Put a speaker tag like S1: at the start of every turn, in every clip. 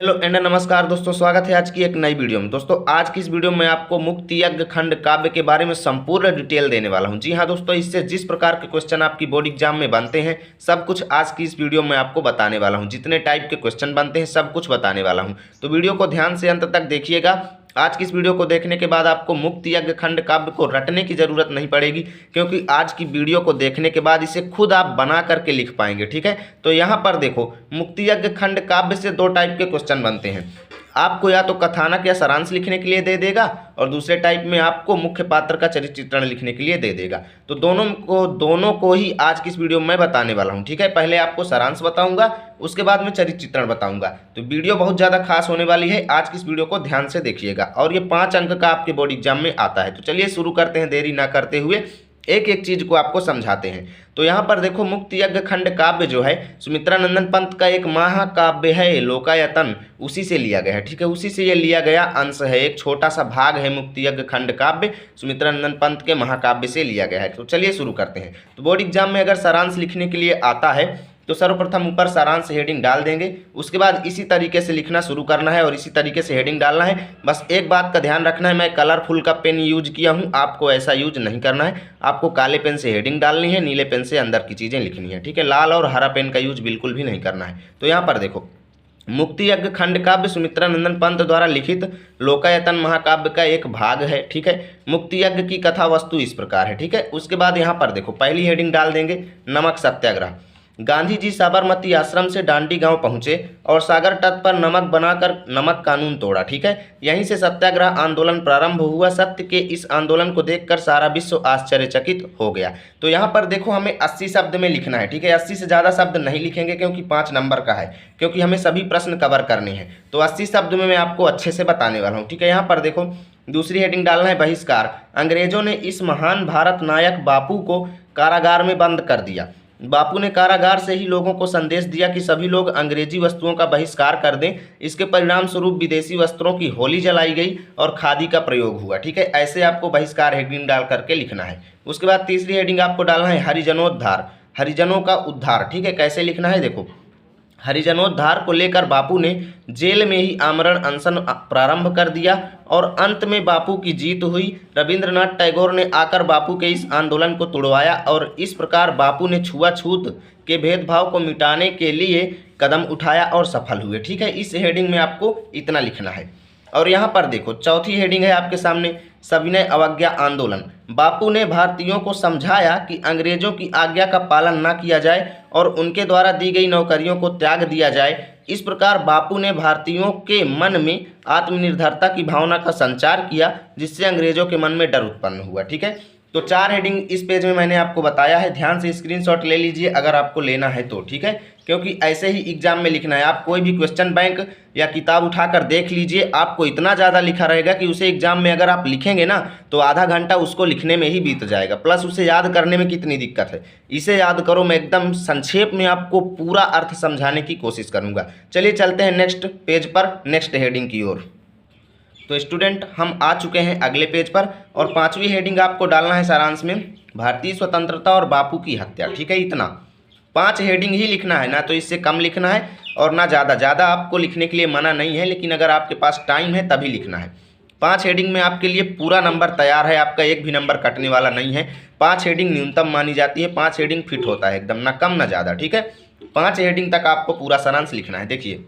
S1: Hello and नमस्कार दोस्तों, स्वागत है आज की एक नई वीडियो में। दोस्तों आज की इस वीडियो में आपको मुक्ति यज्ञ खंड काव्य के बारे में संपूर्ण डिटेल देने वाला हूं। जी हां दोस्तों, इससे जिस प्रकार के क्वेश्चन आपकी बोर्ड एग्जाम में बनते हैं सब कुछ आज की इस वीडियो में आपको बताने वाला हूं। जितने टाइप के क्वेश्चन बनते हैं सब कुछ बताने वाला हूं, तो वीडियो को ध्यान से अंत तक देखिएगा। आज की इस वीडियो को देखने के बाद आपको मुक्ति यज्ञ खंड काव्य को रटने की जरूरत नहीं पड़ेगी, क्योंकि आज की वीडियो को देखने के बाद इसे खुद आप बना करके लिख पाएंगे। ठीक है, तो यहाँ पर देखो, मुक्ति यज्ञ खंड काव्य से दो टाइप के क्वेश्चन बनते हैं। आपको या तो कथानक या सारांश लिखने के लिए दे देगा, और दूसरे टाइप में आपको मुख्य पात्र का चरित्र चित्रण लिखने के लिए दे देगा। तो दोनों को ही आज की इस वीडियो में मैं बताने वाला हूं। ठीक है, पहले आपको सारांश बताऊंगा, उसके बाद में चरित्र चित्रण बताऊंगा। तो वीडियो बहुत ज़्यादा खास होने वाली है, आज की इस वीडियो को ध्यान से देखिएगा। और ये 5 अंक का आपके बोर्ड एग्जाम में आता है। तो चलिए शुरू करते हैं, देरी ना करते हुए एक एक चीज को आपको समझाते हैं। तो यहाँ पर देखो, मुक्ति यज्ञ खंड काव्य जो है सुमित्रानंदन पंत का एक महाकाव्य है, लोकायतन, उसी से लिया गया है। ठीक है, उसी से ये लिया गया अंश है, एक छोटा सा भाग है। मुक्ति यज्ञ खंड काव्य सुमित्रानंदन पंत के महाकाव्य से लिया गया है। तो चलिए शुरू करते हैं। तो बोर्ड एग्जाम में अगर सारांश लिखने के लिए आता है तो सर्वप्रथम ऊपर सारांश हेडिंग डाल देंगे, उसके बाद इसी तरीके से लिखना शुरू करना है और इसी तरीके से हेडिंग डालना है। बस एक बात का ध्यान रखना है, मैं कलरफुल का पेन यूज किया हूं, आपको ऐसा यूज नहीं करना है। आपको काले पेन से हेडिंग डालनी है, नीले पेन से अंदर की चीज़ें लिखनी है। ठीक है, लाल और हरा पेन का यूज बिल्कुल भी नहीं करना है। तो यहाँ पर देखो, मुक्ति यज्ञ खंड काव्य सुमित्रानंदन पंत द्वारा लिखित लोकायतन महाकाव्य का एक भाग है। ठीक है, मुक्ति यज्ञ की कथा वस्तु इस प्रकार है। ठीक है, उसके बाद यहाँ पर देखो, पहली हेडिंग डाल देंगे नमक सत्याग्रह। गांधी जी साबरमती आश्रम से डांडी गांव पहुंचे और सागर तट पर नमक बनाकर नमक कानून तोड़ा। ठीक है, यहीं से सत्याग्रह आंदोलन प्रारंभ हुआ। सत्य के इस आंदोलन को देखकर सारा विश्व आश्चर्यचकित हो गया। तो यहाँ पर देखो, हमें 80 शब्द में लिखना है। ठीक है, 80 से ज़्यादा शब्द नहीं लिखेंगे, क्योंकि 5 नंबर का है, क्योंकि हमें सभी प्रश्न कवर करने हैं। तो 80 शब्द में मैं आपको अच्छे से बताने वाला हूँ। ठीक है, यहाँ पर देखो, दूसरी हेडिंग डालना है बहिष्कार। अंग्रेजों ने इस महान भारत नायक बापू को कारागार में बंद कर दिया। बापू ने कारागार से ही लोगों को संदेश दिया कि सभी लोग अंग्रेजी वस्तुओं का बहिष्कार कर दें। इसके परिणाम स्वरूप विदेशी वस्त्रों की होली जलाई गई और खादी का प्रयोग हुआ। ठीक है, ऐसे आपको बहिष्कार हेडिंग डाल करके लिखना है। उसके बाद तीसरी हेडिंग आपको डालना है हरिजनोद्धार, हरिजनों का उद्धार। ठीक है, कैसे लिखना है देखो, हरिजनोद्धार को लेकर बापू ने जेल में ही आमरण अनशन प्रारंभ कर दिया और अंत में बापू की जीत हुई। रविंद्रनाथ टैगोर ने आकर बापू के इस आंदोलन को तुड़वाया और इस प्रकार बापू ने छुआछूत के भेदभाव को मिटाने के लिए कदम उठाया और सफल हुए। ठीक है, इस हेडिंग में आपको इतना लिखना है। और यहाँ पर देखो, चौथी हेडिंग है आपके सामने सविनय अवज्ञा आंदोलन। बापू ने भारतीयों को समझाया कि अंग्रेजों की आज्ञा का पालन न किया जाए और उनके द्वारा दी गई नौकरियों को त्याग दिया जाए। इस प्रकार बापू ने भारतीयों के मन में आत्मनिर्भरता की भावना का संचार किया, जिससे अंग्रेजों के मन में डर उत्पन्न हुआ। ठीक है, तो 4 हेडिंग इस पेज में मैंने आपको बताया है। ध्यान से स्क्रीनशॉट ले लीजिए अगर आपको लेना है तो। ठीक है, क्योंकि ऐसे ही एग्जाम में लिखना है। आप कोई भी क्वेश्चन बैंक या किताब उठाकर देख लीजिए, आपको इतना ज़्यादा लिखा रहेगा कि उसे एग्जाम में अगर आप लिखेंगे ना तो आधा घंटा उसको लिखने में ही बीत जाएगा, प्लस उसे याद करने में कितनी दिक्कत है। इसे याद करो, मैं एकदम संक्षेप में आपको पूरा अर्थ समझाने की कोशिश करूँगा। चलिए चलते हैं नेक्स्ट पेज पर, नेक्स्ट हेडिंग की ओर। तो स्टूडेंट, हम आ चुके हैं अगले पेज पर और 5वीं हेडिंग आपको डालना है सारांश में भारतीय स्वतंत्रता और बापू की हत्या। ठीक है, इतना 5 हेडिंग ही लिखना है, ना तो इससे कम लिखना है और ना ज़्यादा आपको लिखने के लिए मना नहीं है, लेकिन अगर आपके पास टाइम है तभी लिखना है। 5 हेडिंग में आपके लिए पूरा नंबर तैयार है, आपका एक भी नंबर कटने वाला नहीं है। 5 हेडिंग न्यूनतम मानी जाती है, 5 हेडिंग फिट होता है एकदम, ना कम ना ज़्यादा। ठीक है, 5 हेडिंग तक आपको पूरा सारांश लिखना है। देखिए,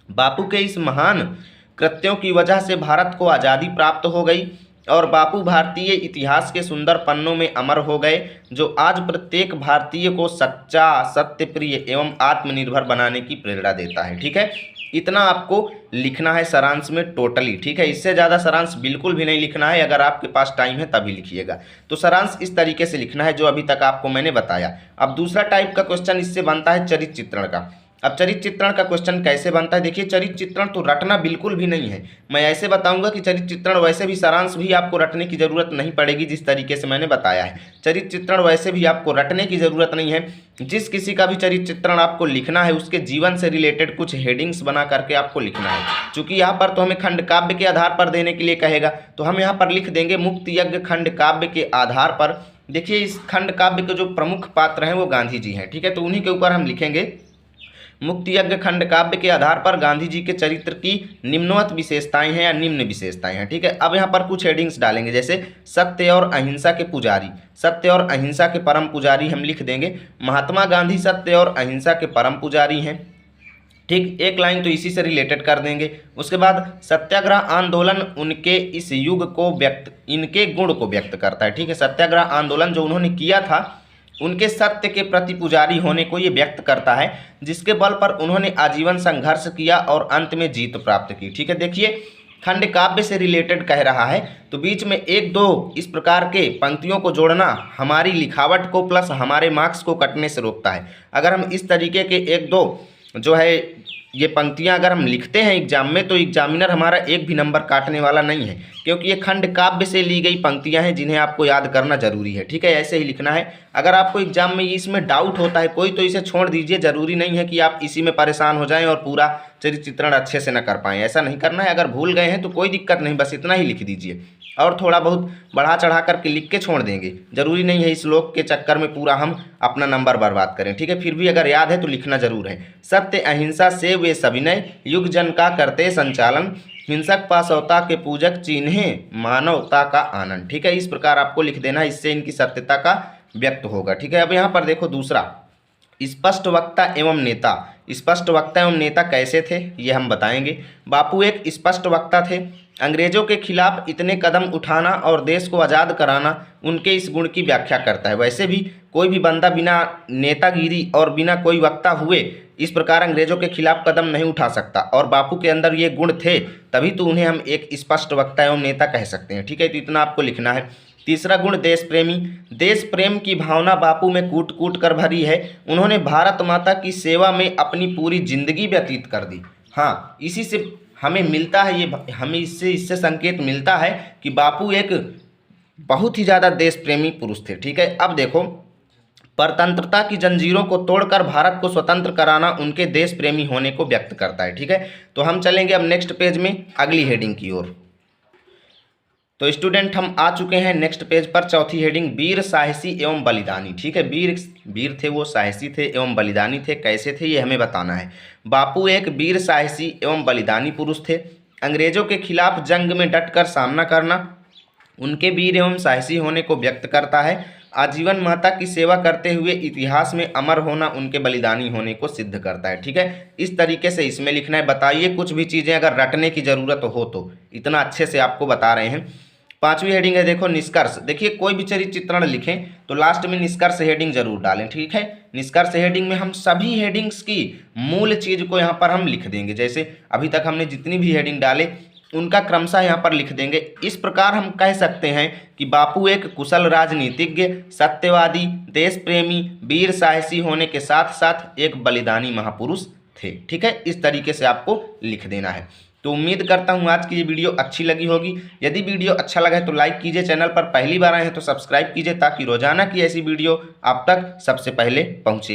S1: बापू के इस महान कृत्यों की वजह से भारत को आज़ादी प्राप्त हो गई और बापू भारतीय इतिहास के सुंदर पन्नों में अमर हो गए, जो आज प्रत्येक भारतीय को सच्चा, सत्यप्रिय एवं आत्मनिर्भर बनाने की प्रेरणा देता है। ठीक है, इतना आपको लिखना है सारांश में टोटली। ठीक है, इससे ज़्यादा सारांश बिल्कुल भी नहीं लिखना है, अगर आपके पास टाइम है तभी लिखिएगा। तो सारांश इस तरीके से लिखना है जो अभी तक आपको मैंने बताया। अब दूसरा टाइप का क्वेश्चन इससे बनता है चरित्र चित्रण का। अब चरित्र चित्रण का क्वेश्चन कैसे बनता है देखिए, चरित्र चित्रण तो रटना बिल्कुल भी नहीं है। मैं ऐसे बताऊंगा कि चरित्र चित्रण वैसे भी सारांश भी आपको रटने की जरूरत नहीं पड़ेगी, जिस तरीके से मैंने बताया है। चरित्र चित्रण वैसे भी आपको रटने की जरूरत नहीं है। जिस किसी का भी चरित्र चित्रण आपको लिखना है उसके जीवन से रिलेटेड कुछ हेडिंग्स बना करके आपको लिखना है। चूंकि यहाँ पर तो हमें खंड काव्य के आधार पर देने के लिए कहेगा, तो हम यहाँ पर लिख देंगे मुक्ति यज्ञ खंड काव्य के आधार पर। देखिए, इस खंड काव्य के जो प्रमुख पात्र हैं वो गांधी जी हैं। ठीक है, तो उन्हीं के ऊपर हम लिखेंगे मुक्ति यज्ञ खंड काव्य के आधार पर गांधी जी के चरित्र की निम्नवत विशेषताएं हैं या निम्न विशेषताएं हैं। ठीक है, अब यहाँ पर कुछ हेडिंग्स डालेंगे, जैसे सत्य और अहिंसा के पुजारी, सत्य और अहिंसा के परम पुजारी हम लिख देंगे। महात्मा गांधी सत्य और अहिंसा के परम पुजारी हैं। ठीक, एक लाइन तो इसी से रिलेटेड कर देंगे। उसके बाद सत्याग्रह आंदोलन उनके इस युग को इनके गुण को व्यक्त करता है। ठीक है, सत्याग्रह आंदोलन जो उन्होंने किया था उनके सत्य के प्रति पुजारी होने को ये व्यक्त करता है, जिसके बल पर उन्होंने आजीवन संघर्ष किया और अंत में जीत प्राप्त की। ठीक है, देखिए खंड काव्य से रिलेटेड कह रहा है तो बीच में एक दो इस प्रकार के पंक्तियों को जोड़ना हमारी लिखावट को प्लस हमारे मार्क्स को कटने से रोकता है। अगर हम इस तरीके के एक दो जो है ये पंक्तियां अगर हम लिखते हैं एग्जाम में तो एग्जामिनर हमारा एक भी नंबर काटने वाला नहीं है, क्योंकि ये खंड काव्य से ली गई पंक्तियां हैं जिन्हें आपको याद करना जरूरी है। ठीक है, ऐसे ही लिखना है। अगर आपको एग्जाम में इसमें डाउट होता है कोई तो इसे छोड़ दीजिए, जरूरी नहीं है कि आप इसी में परेशान हो जाएं और पूरा चरित्र चित्रण अच्छे से न कर पाएँ, ऐसा नहीं करना है। अगर भूल गए हैं तो कोई दिक्कत नहीं, बस इतना ही लिख दीजिए और थोड़ा बहुत बढ़ा चढ़ा करके लिख के छोड़ देंगे, जरूरी नहीं है इस श्लोक के चक्कर में पूरा हम अपना नंबर बर्बाद करें। ठीक है, फिर भी अगर याद है तो लिखना जरूर है। सत्य अहिंसा से वे सविनय, युग जन का करते संचालन, हिंसक पाशवता के पूजक चिन्हे मानवता का आनंद। ठीक है, इस प्रकार आपको लिख देना, इससे इनकी सत्यता का व्यक्त होगा। ठीक है, अब यहाँ पर देखो दूसरा, स्पष्ट वक्ता एवं नेता। स्पष्ट वक्ता एवं नेता कैसे थे ये हम बताएंगे। बापू एक स्पष्ट वक्ता थे। अंग्रेजों के खिलाफ इतने कदम उठाना और देश को आज़ाद कराना उनके इस गुण की व्याख्या करता है। वैसे भी कोई भी बंदा बिना नेतागिरी और बिना कोई वक्ता हुए इस प्रकार अंग्रेजों के खिलाफ कदम नहीं उठा सकता, और बापू के अंदर ये गुण थे तभी तो उन्हें हम एक स्पष्ट वक्ता एवं नेता कह सकते हैं। ठीक है, तो इतना आपको लिखना है। तीसरा गुण देश प्रेमी। देश प्रेम की भावना बापू में कूट कूट कर भरी है। उन्होंने भारत माता की सेवा में अपनी पूरी जिंदगी व्यतीत कर दी। हाँ, इसी से हमें मिलता है ये, हमें इससे संकेत मिलता है कि बापू एक बहुत ही ज़्यादा देश प्रेमी पुरुष थे। ठीक है, अब देखो, परतंत्रता की जंजीरों को तोड़कर भारत को स्वतंत्र कराना उनके देश प्रेमी होने को व्यक्त करता है। ठीक है, तो हम चलेंगे अब नेक्स्ट पेज में अगली हेडिंग की ओर। तो स्टूडेंट हम आ चुके हैं नेक्स्ट पेज पर, चौथी हेडिंग, वीर साहसी एवं बलिदानी। ठीक है, वीर थे वो, साहसी थे एवं बलिदानी थे। कैसे थे ये हमें बताना है। बापू एक वीर साहसी एवं बलिदानी पुरुष थे। अंग्रेजों के खिलाफ जंग में डटकर सामना करना उनके वीर एवं साहसी होने को व्यक्त करता है। आजीवन माता की सेवा करते हुए इतिहास में अमर होना उनके बलिदानी होने को सिद्ध करता है। ठीक है, इस तरीके से इसमें लिखना है। बताइए कुछ भी चीज़ें अगर रटने की ज़रूरत हो तो, इतना अच्छे से आपको बता रहे हैं। पांचवी हेडिंग है देखो निष्कर्ष। देखिए कोई भी चरित्र चित्रण लिखें तो लास्ट में निष्कर्ष हेडिंग जरूर डालें। ठीक है, निष्कर्ष हेडिंग में हम सभी हेडिंग्स की मूल चीज़ को यहाँ पर हम लिख देंगे। जैसे अभी तक हमने जितनी भी हेडिंग डाले उनका क्रमशः यहाँ पर लिख देंगे। इस प्रकार हम कह सकते हैं कि बापू एक कुशल राजनीतिज्ञ, सत्यवादी, देश प्रेमी, वीर साहसी होने के साथ साथ एक बलिदानी महापुरुष थे। ठीक है, इस तरीके से आपको लिख देना है। तो उम्मीद करता हूँ आज की ये वीडियो अच्छी लगी होगी। यदि वीडियो अच्छा लगा है तो लाइक कीजिए, चैनल पर पहली बार आए हैं तो सब्सक्राइब कीजिए ताकि रोजाना की ऐसी वीडियो आप तक सबसे पहले पहुँचे।